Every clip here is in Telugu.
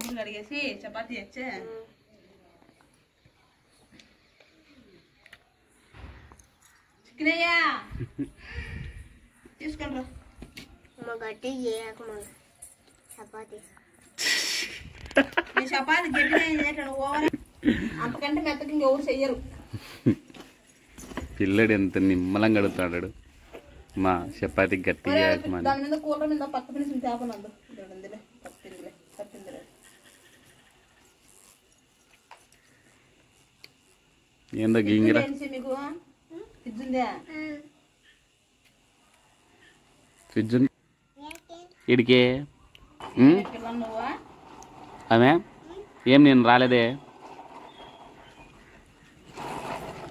బొగ్గులు కడిగేసి చపాతీ వచ్చే చికెన్ అయ్యా తీసుకుంటారు చపాతీ గట్టిగా ఓవర్ అంతకంటే మెత్తకి ఇంకెవరు చెయ్యరు. పిల్లడు ఎంత నిమ్మలంగా అడుగుతాడు మా చపాతి గట్టిగా. దాని మీద కూలర్ మీద పక్క పిలిచి తేపనందు ఏందో గింగిరా మీకు ఫ్రిడ్జ్ ఉందా? ఫ్రిడ్జ్ ఇడికే నువ్వా ఆమె ఏం నేను రాలేదే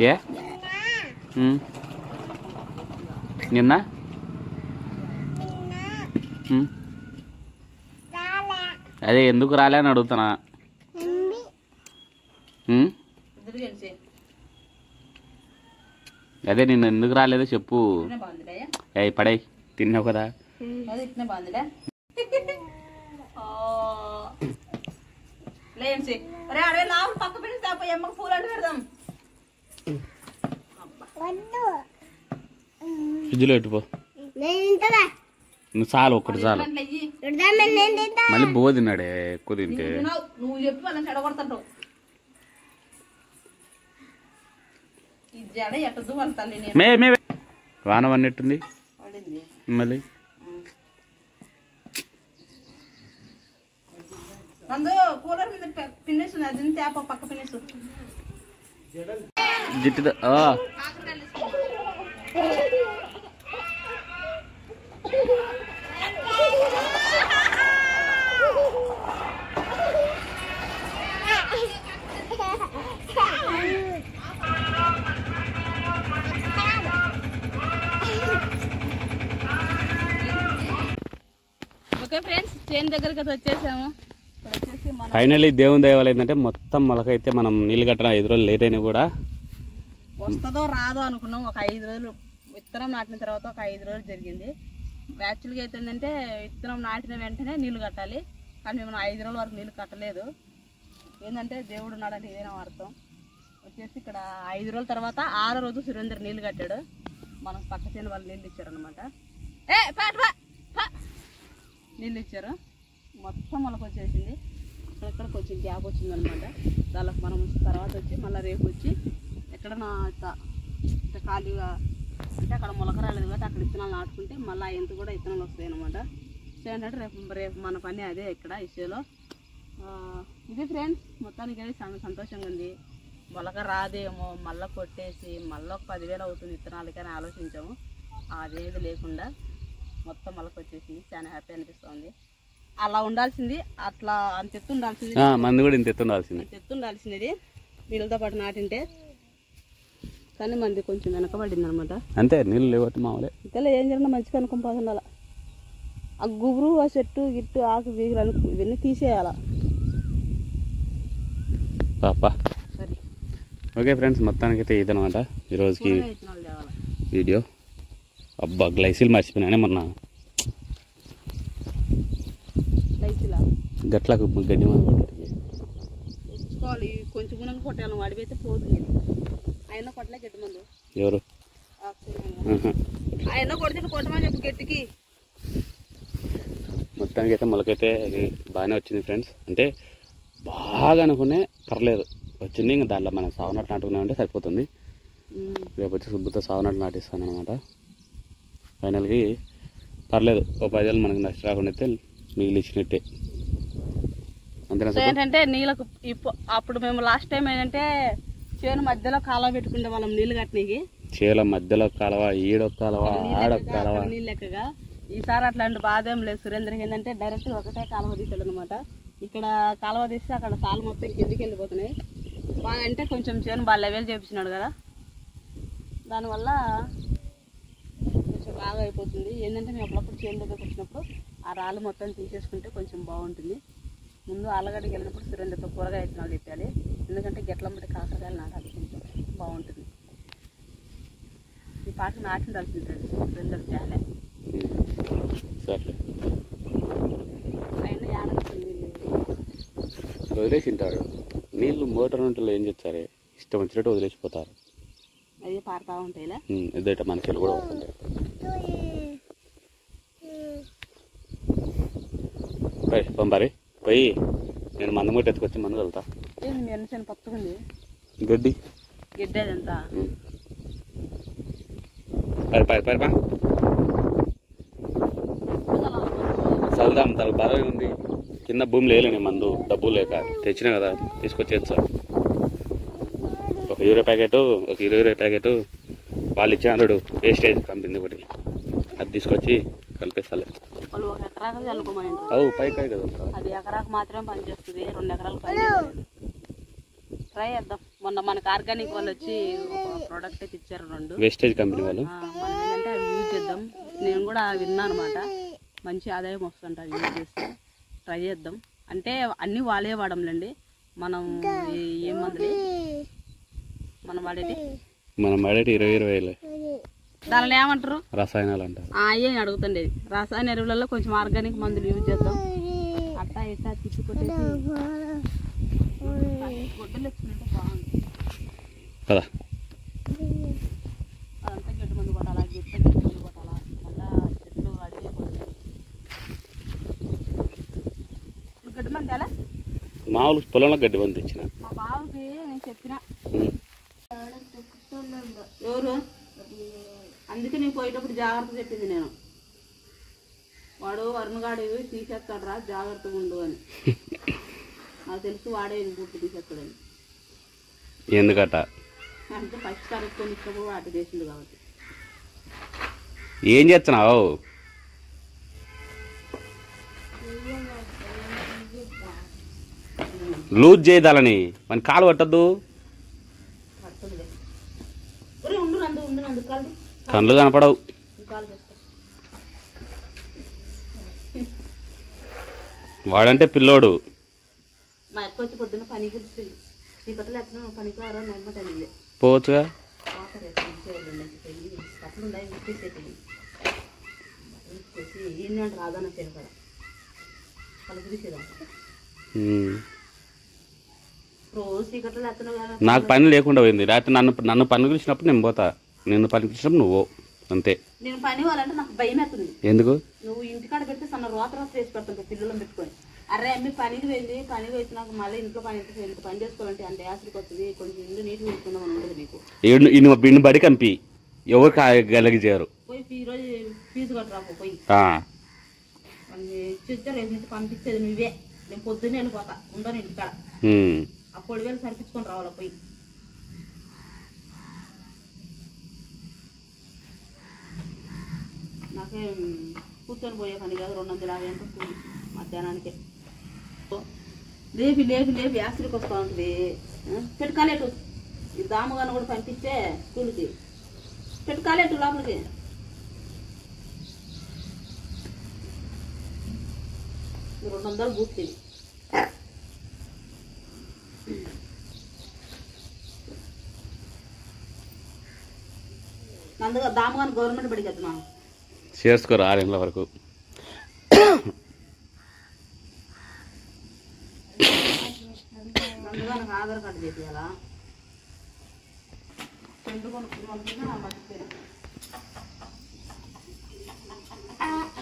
ఏ నిన్న అదే ఎందుకు రాలే అని అడుగుతున్నా. అదే నిన్న ఎందుకు రాలేదో చెప్పు. ఏ పడే తిన్నావు కదా. ఫ్రిడ్జ్లో పెట్టుపో నువ్వు చాలు ఒక్కటి చాలు. మళ్ళీ బో తిన్నాడే ఎక్కువ తింటే. నువ్వు చెప్పి వాళ్ళని చెడగొడతావు. వాన పడినట్టుంది మళ్ళీ. కూలర్ మీద పిన్నేస్తుంది అది తేప పక్క పిన్నేసు జిట్టు. ఓకే ఫ్రెండ్స్ చేను దగ్గరికి వచ్చేసాము. ఫైనల్లీ దేవుని దయ వల్ల ఏంటంటే మొత్తం మొలకైతే మనం నీళ్ళు కట్టడం 5 రోజులు లేట్ అయినా కూడా వస్తుందో రాదో అనుకున్నాం. ఒక 5 రోజులు విత్తనం నాటిన తర్వాత ఒక 5 రోజులు జరిగింది. యాక్చువల్గా అయితే ఏంటంటే విత్తనం నాటిన వెంటనే నీళ్లు కట్టాలి, కానీ మేము 5 రోజుల వరకు నీళ్ళు కట్టలేదు. ఏంటంటే దేవుడు ఉన్నాడంటే ఇదేనా అర్థం. వచ్చేసి ఇక్కడ 5 రోజుల తర్వాత 6వ రోజు సురేందర్ నీళ్ళు కట్టాడు. మనం పక్క చేను వాళ్ళు నీళ్ళు ఇచ్చారనమాట. నీళ్ళు ఇచ్చారు, మొత్తం మనకు వచ్చేసింది. ఇక్కడికి వచ్చి గ్యాప్ వచ్చింది అనమాట. దానికి మనం తర్వాత వచ్చి మళ్ళీ రేపు వచ్చి ఎక్కడన్నా ఖాళీగా అంటే అక్కడ మొలక రాలేదు కాబట్టి అక్కడ విత్తనాలు నాటుకుంటే మళ్ళీ ఎంత కూడా విత్తనాలు వస్తాయి అనమాట. ఏంటంటే రేపు మన పని అదే ఇక్కడ ఇష్యూలో. ఇది ఫ్రెండ్స్ మొత్తానికి అది చాలా సంతోషంగా ఉంది. మొలక రాదేమో మళ్ళీ కొట్టేసి మళ్ళీ ఒక 10,000 అవుతుంది విత్తనాలకని ఆలోచించాము. అదేది లేకుండా మొత్తం మొలక వచ్చేసింది. చాలా హ్యాపీ అనిపిస్తుంది. అలా ఉండాల్సింది, అట్లా అంత ఎత్తు ఉండాల్సింది, మంది కూడా ఇంత ఎత్తు ఉండాల్సింది. ఎత్తు ఉండాల్సింది నీళ్ళతో పాటు నాటింటే. కానీ మంది కొంచెం వెనకబడింది అనమాట. అంతే నీళ్ళు లేవట్టి మామూలే. ఇంతలో ఏం జరిగినా మంచిగా అనుకుంటుండాల. ఆ గుబురు ఆ చెట్టు గిట్టు ఆకు వీగులు ఇవన్నీ తీసేయాల. పాపా సరే ఓకే ఫ్రెండ్స్ మొత్తానికి అయితే ఇదనమాట ఈరోజుకి వీడియో. అబ్బా గ్లైసిల్ మర్చిపోయినానే మొన్న గట్లకు గడ్డి మందు తెచ్చుకోవాలి. కొంచెం గుణంగా కొట్టాను, అడిగితే పోతుంది. ఆయన కొట్టలే గడ్డి మందు. ఎవరు ఆయన కొడితే కొట్టమని చెప్పి గట్టికి. మొత్తానికి అయితే మొలకైతే బాగానే వచ్చింది ఫ్రెండ్స్. అంటే బాగా అనుకునే పర్లేదు వచ్చింది. ఇంకా దాంట్లో మనం సాగునట్లు నాటుకున్నామంటే సరిపోతుంది. రేపు వచ్చి శుభ్రత సాగునట్లు నాటిస్తాను అనమాట. ఫైనల్కి పర్లేదు, ఓ 10 ఏళ్ళు మనకు నష్టం రాకుండా అయితే మిగిలి ఇచ్చినట్టే. ఏంటంటే నీళ్ళకు అప్పుడు మేము లాస్ట్ టైం ఏంటంటే చేను మధ్యలో కాలువ పెట్టుకుంటే వాళ్ళం నీళ్ళు కట్టనీకి. చేల మధ్యలో కాలువ, ఈడొక కాలువ, ఆడొక కాలువ నీళ్ళు లెక్కగా. ఈసారి అట్లాంటి బాధ ఏం లేదు. సురేంద్రకి ఏంటంటే డైరెక్ట్ ఒకటే కాలువ తీసాడు అనమాట. ఇక్కడ కాలువ తీస్తే అక్కడ కాలు మొత్తం కిందికి వెళ్ళిపోతున్నాయి. బాగా అంటే కొంచెం చేను బాగా లెవెల్ చేపించినాడు కదా, దానివల్ల కొంచెం బాగా అయిపోతుంది. ఏంటంటే మేము అప్పుడప్పుడు చేను దగ్గరకు వచ్చినప్పుడు ఆ రాళ్ళు మొత్తం తీసేసుకుంటే కొంచెం బాగుంటుంది. ముందు ఆలగడ్డకి వెళ్ళినప్పుడు సురేంద్రతో కూరగాయ విత్తనాలు పెట్టాలి. ఎందుకంటే గెట్లం బట్టి కాకరకాయలు నాటాలి, కొంచెం బాగుంటుంది. ఈ పాట నాటి ఉండాల్సింది సురేంద్ర తేలే. అయినా ఏడవుతుంది వదిలేసి ఉంటాడు. నీళ్ళు మోటార్ నుండి ఏం చేస్తారే, ఇష్టం వచ్చినట్టు వదిలేసిపోతారు. అవి పారుతా ఉంటాయిలే. ఎదుట మనుషులు కూడా వస్తుంటాయి. పంపారి పోయి నేను మందు ముట్టి ఎత్తుకొచ్చి మందు వెళ్తా. చిన్న పచ్చగా ఉంది గడ్డి గడ్డి అదంతా. పరిపా చల్దాం తల బాగా ఉంది. కింద భూమి లేని మందు డబ్బులు లేక తెచ్చినా కదా తీసుకొచ్చేది. ఒక 20 ప్యాకెట్, ఒక 20 ప్యాకెట్ వాళ్ళు ఇచ్చాడు వేస్టేజ్ కంపెనీ ఒకటి, అది తీసుకొచ్చి కలిపేస్తాలే. వాళ్ళు 1 ఎకరాకు చల్లుకోమని పైకాయ కదా, అది ఎకరాకు మాత్రమే పనిచేస్తుంది, 2 ఎకరాలు పనిచేస్తుంది. ట్రై చేద్దాం. మొన్న మనకు ఆర్గానిక్ వాళ్ళు వచ్చి ఒక ప్రోడక్ట్ అయితే ఇచ్చారు 2 వేస్టేజ్ కంపెనీ వాళ్ళు. మనం ఏంటంటే అవి యూజ్ చేద్దాం. నేను కూడా విన్నాను అనమాట, మంచి ఆదాయం వస్తుంట అవి యూజ్ చేస్తే. ట్రై చేద్దాం. అంటే అన్నీ వాళ్ళే వాడంలేండి, మనం ఏం మందులు మనం వాడేది 20 దానిలో ఏమంటారు రసాయనాలు అంటారు. అయ్యే అడుగుతుండేది. రసాయన ఎరువులలో కొంచెం ఆర్గానిక్ మందులు యూజ్ చేద్దాం. అట్టా ఇట్టా తిప్పి కొట్టేసి గొడ్డలు ఎక్కుతుంటే బాగుంది కదా. అదంతా గడ్డి మందు కొట్టాలా, గడ్డి మందు కొట్టాలా, మళ్ళా చెట్లు అడిగే కొట్టాలి. గడ్డి మంది ఎలా మామూలు పొలంలో గడ్డి మంది తెచ్చిన మా బాబుకి నేను చెప్పిన. ఎవరు అందుకే నేను పోయేటప్పుడు జాగ్రత్త చెప్పింది నేను. వాడు వరుణగాడు తీసేస్తాడు రా, జాగ్రత్తగా ఉండు అని. నాకు తెలుసు వాడే బూట్లు తీసేస్తాడని. ఎందుకట అంటే ఫస్ట్ కరెక్ట్కొని ఇష్టపడి వాటి చేసిండు కాబట్టి. ఏం చేస్తున్నావు? లూజ్ చేయదాలని మన కాలు పట్టద్దు. కళ్ళు కనపడవు. వాడంటే పిల్లోడు. మా అక్క వచ్చి పొద్దున్న పనికి చీకట్లు ఎక్కడ పనికి వారా నెమ్మట పోవచ్చుగా. కట్లు ఉన్నాయి ఏంటంటే రాదన్న పేరు కదా కలుపు తీసేదా రోజు చీకట్లు ఎత్తను కదా. నాకు పని లేకుండా పోయింది. రాత్రి నన్ను పని పిలిచినప్పుడు నేను పోతా, నిన్ను పని పిలిచినప్పుడు నువ్వు అంతే. నేను పని వాళ్ళంటే నాకు భయం అవుతుంది. ఎందుకు? నువ్వు ఇంటికాడ పెడితే సన్న రోత వేసి పెడతాను పిల్లలను పెట్టుకొని. అరే అమ్మి పనికి వెళ్ళి పనికి వచ్చి నాకు మళ్ళీ ఇంట్లో పని ఇంత పని చేసుకోవాలంటే అంత యాసరికి వస్తుంది. కొంచెం ఇల్లు నీట్గా ఉంచుకుందాం అని ఉంటుంది నీకు. బిన్ను బడి కంపి ఎవరు గలిగిచారు పోయి ఈరోజు ఫీజు కట్టరాకు పోయి చిచ్చలు వేసి పంపించేది నువ్వే. నేను పొద్దున్నే వెళ్ళిపోతా, ఉండను ఇంటికాడ. అప్పుడు వేలు సరిపించుకొని రావాలా పోయి. నాకేం కూర్చొని పోయే పని కాదు. 250 ఎంత కూలి మధ్యాహ్నానికే. లేపి లేపి లేపి యాసరికి వస్తూ ఉంటుంది. పెట్టుకాలేటు ఈ దామగాను కూడా పంపించే స్కూల్కి. పెట్టుకాలేటు లోపలికి. $200 బూస్తుంది. నందుగా దామగాను గవర్నమెంట్ బడికి వెళ్తున్నాను. చేసుకోరు 6 ఏళ్ళ వరకు. నందుగా నాకు ఆధార్ కార్డు చేయాలా? చెండు కొనుక్కున్నా మర్చిపోయినా.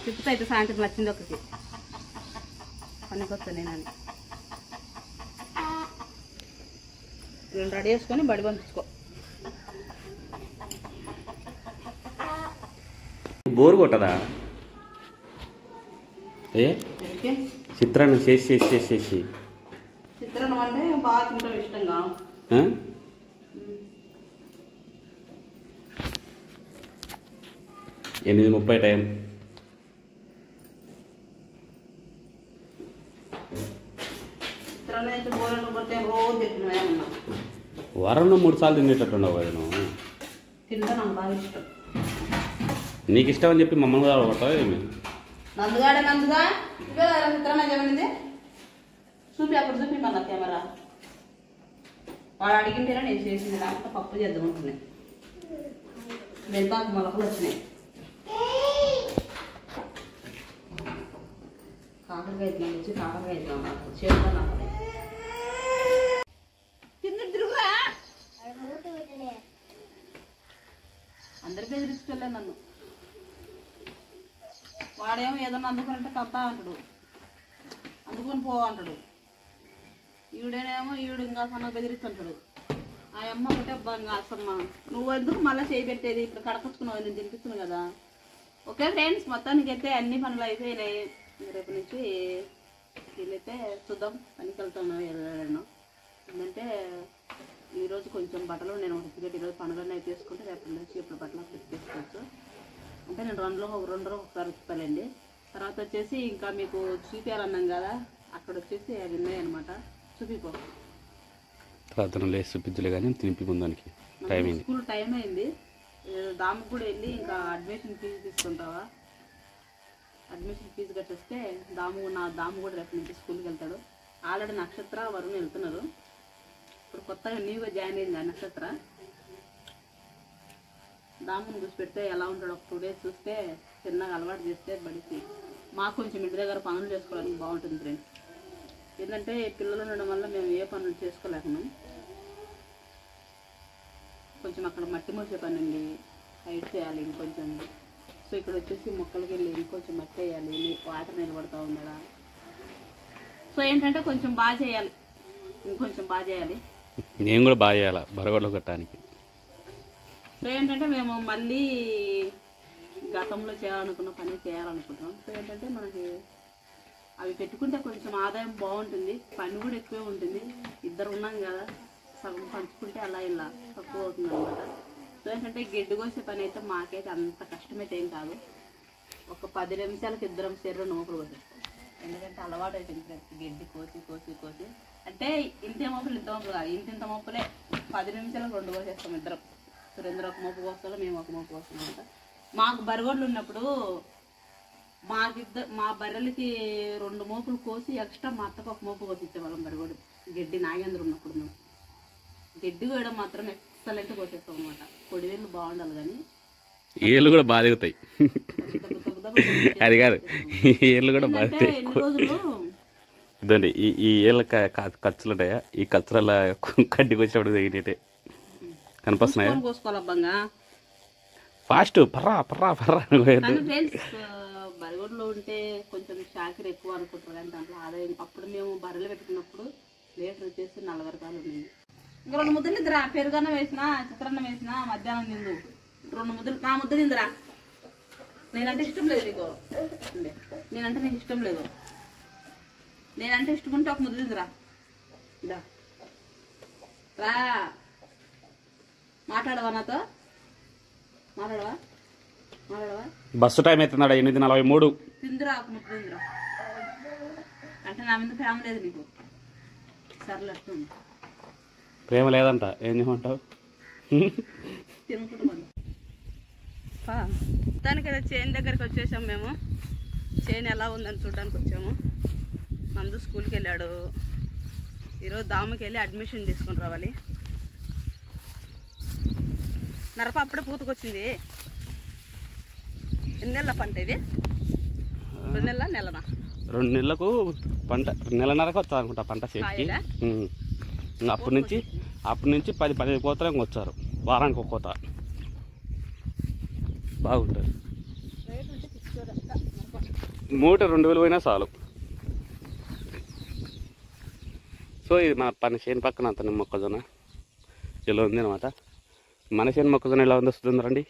చెప్తే అయితే సాయంత్రం వచ్చింది ఒకటి పనికి వస్తాను నేను అని. నేను రెడీ చేసుకొని బడి పంపించుకో. బోరు కొట్టదా? చిత్రాన్ని చేసి చిత్రాన్నం అంటే బాగా తింటాం ఇష్టంగా. 8:30 టైం. చిత్రాన్ని అయితే బోరెలు పడితే రోజు తింటున్నా. వారంలో 3 సార్లు తినేటట్టున్నావు కదా నువ్వు. తింటా, నాకు బాగా ఇష్టం. నీకు ఇష్టం అని చెప్పి మమ్మల్ని కూడా కొడతావు ఏమి? నందుగాడే నందుగా ఇవే చిత్రాన్ని ఏమైంది చూపి, అప్పుడు చూపి మళ్ళా కెమెరా. వాడు అడిగింటేనే నేను చేసింది. లేకపోతే పప్పు చేద్దాం అనుకున్నాయి. మెంతాకు మొలకలు వచ్చినాయి. కాకరకాయ ఇట్లా వచ్చి కాకరకాయ ఇట్లా చేద్దాం నాకు వదలలే నన్ను. వాడేమో ఏదన్నా అందుకునంటే కంతా అంటాడు, అందుకొని పో అంటాడు. ఈవిడు ఇంకా సన్న బెదిరిస్తుంటాడు. ఆ అమ్మ ఒకటే అసమ్మ, నువ్వు ఎందుకు మళ్ళీ చేయబెట్టేది, ఇప్పుడు కడపచ్చుకున్నావు, నేను తినిపిస్తున్నాను కదా. ఓకే ఫ్రెండ్స్, మొత్తానికి అయితే అన్ని పనులు అయిపోయినాయి. రేపు నుంచి వీళ్ళైతే చూద్దాం, పనికి వెళ్తాను వెళ్ళాను. ఏంటంటే ఈరోజు కొంచెం బట్టలు నేను ఒకటి ఈరోజు పనులన్నీ అయితే వేసుకుంటే రేపటి నుంచి ఇప్పుడు బట్టలు తీసుకోవచ్చు. అంటే నేను రెండు రోజులు ఒకసారి ఉతుకుతానండి. తర్వాత వచ్చేసి ఇంకా మీకు చూపించాలన్నాం కదా, అక్కడ వచ్చేసి అవి ఉన్నాయన్నమాట. చూపిపో తర్వాత లేచి చూపించలే కానీ తినిపి ముందానికి టైం అయింది. స్కూల్ టైం అయింది. దాము కూడా వెళ్ళి ఇంకా అడ్మిషన్ ఫీజు తీసుకుంటావా, అడ్మిషన్ ఫీజు కట్టేస్తే దాము కూడా రేపు నుంచి స్కూల్కి వెళ్తాడు. ఆల్రెడీ నక్షత్ర వరుణ్ వెళ్తున్నారు. ఇప్పుడు కొత్తగా న్యూగా జాయిన్ అయింది నక్షత్ర. దాముని చూసి పెడితే ఎలా ఉంటాడు, ఒక 2 days చూస్తే చిన్నగా అలవాటు చేస్తే బడికి మాకు కొంచెం ఇంటి దగ్గర పనులు చేసుకోవడానికి బాగుంటుంది ఫ్రెండ్స్. ఏంటంటే పిల్లలు ఉండడం వల్ల మేము ఏ పనులు చేసుకోలేకున్నాం. కొంచెం అక్కడ మట్టి మోసే పని అండి, హైట్ చేయాలి ఇంకొంచెం. సో ఇక్కడ వచ్చేసి మొక్కలకి వెళ్ళి ఇంకొంచెం మట్టి వేయాలి, వాటర్ నిలబడుతూ ఉండడా. సో ఏంటంటే కొంచెం బాగా చేయాలి, ఇంకొంచెం బాగా చేయాలి. నేను కూడా బాగా చేయాలి బరగొడ్లు కట్టడానికి. సో ఏంటంటే మేము మళ్ళీ గతంలో చేయాలనుకున్న పని చేయాలనుకుంటున్నాం. సో ఏంటంటే మనకి అవి పెట్టుకుంటే కొంచెం ఆదాయం బాగుంటుంది, పని కూడా ఎక్కువే ఉంటుంది. ఇద్దరు ఉన్నాం కదా, సగం పంచుకుంటే అలా ఇలా తక్కువ అవుతుంది అనమాట. సో ఏంటంటే గడ్డి కోసే పని అయితే మాకైతే అంత కష్టమైతే ఏం కాదు. ఒక 10 నిమిషాలకు ఇద్దరం చెర్ర నోపులు కోసేస్తాం. ఎందుకంటే అలవాటు అయిపోయింది గడ్డి కోసి అంటే ఇంత మోపులు ఇంత మోపులు కాదు, ఇంత మోపులే 10 నిమిషాలకు 2 కోసేస్తాం ఇద్దరం. సురేంద్ర ఒక మోపు కోస్తాడు, మేము ఒక మోపు కోస్తాం అనమాట. మాకు బరగొడ్లు ఉన్నప్పుడు మా బర్రెలకి 2 మోపులు కోసి ఎక్స్ట్రా మా అత్తకు ఒక మోపు కోసి ఇచ్చేవాళ్ళం బరగొడ్డు. గడ్డి నాగేంద్ర ఉన్నప్పుడు మేము గడ్డి కోయడం మాత్రం ఎక్సలెంట్ కోసేస్తాం అనమాట. పొడివేళ్ళు బాగుండాలి కానీ ఏళ్ళు కూడా బాగా దిగుతాయి. అది కాదు, ఏళ్ళు కూడా బాగా ఎన్ని రోజులు ఇదండి. ఈ ఏళ్ళ ఖర్చులు ఉంటాయా, ఈ ఖర్చుల కడ్డికి వచ్చినప్పుడు దిగినట్టే కనిపిస్తున్నాయా. కోసుకోవాలబ్బంగా ఫాస్ట్ పర్రా పర్రా పర్రా. బరగొడ్లో ఉంటే కొంచెం శాఖర్ ఎక్కువ అనుకుంటారు కానీ దాంట్లో ఆదాయం. అప్పుడు మేము బర్రెలు పెట్టుకున్నప్పుడు లీటర్ వచ్చేసి 40 రూపాయలు ఉంది. ఇంకా 2 ముద్దలు నిద్రా, పెరుగన్న వేసినా చిత్రాన్నం వేసినా మధ్యాహ్నం తిందు 2 ముద్దలు. నా ముద్ద తిందిరా, నేనంటే ఇష్టం లేదు నీకు, నేనంటే నీకు ఇష్టం లేదు. నేనంటే ఇష్టం ఉంటే ఒక ముద్ద తిందిరా. ఇదా రా, మాట్లాడవా నాతో, మాట్లాడవా. Bus time అవుతున్నాడా 8:43. తిందిరా ఒక ముద్ద తిందిరా. అంటే నా మీద ప్రేమ లేదు నీకు, సర్లే వస్తుంది. ప్రేమ లేదంట, ఏం చేయమంటావు. తినుకుంటున్నాను. దానికైతే చేను దగ్గరికి వచ్చేసాము మేము. చేను ఎలా ఉందని చూడడానికి వచ్చాము. నందు స్కూల్కి వెళ్ళాడు. ఈరోజు దాముకి వెళ్ళి అడ్మిషన్ తీసుకొని రావాలి. నరప అప్పుడే పూతకొచ్చింది. ఎన్ని నెలల పంట ఇది? 2 నెలల నెలనా? 2 నెలలకు పంట, నెలన్నరకు వస్తుంది అనుకుంటా పంట చేతికి. అప్పటి నుంచి 10-15 కోతలు వచ్చారు, వారానికి ఒక కోత. బాగుంటుంది. మూట 2000 పోయినా చాలు. సో ఇది మా చేను పక్కన అంత మొక్కజొన్న ఇలా ఉంది అనమాట. మన చేను మొక్కజొన్న ఎలా ఉందో చూద్దాం రండి.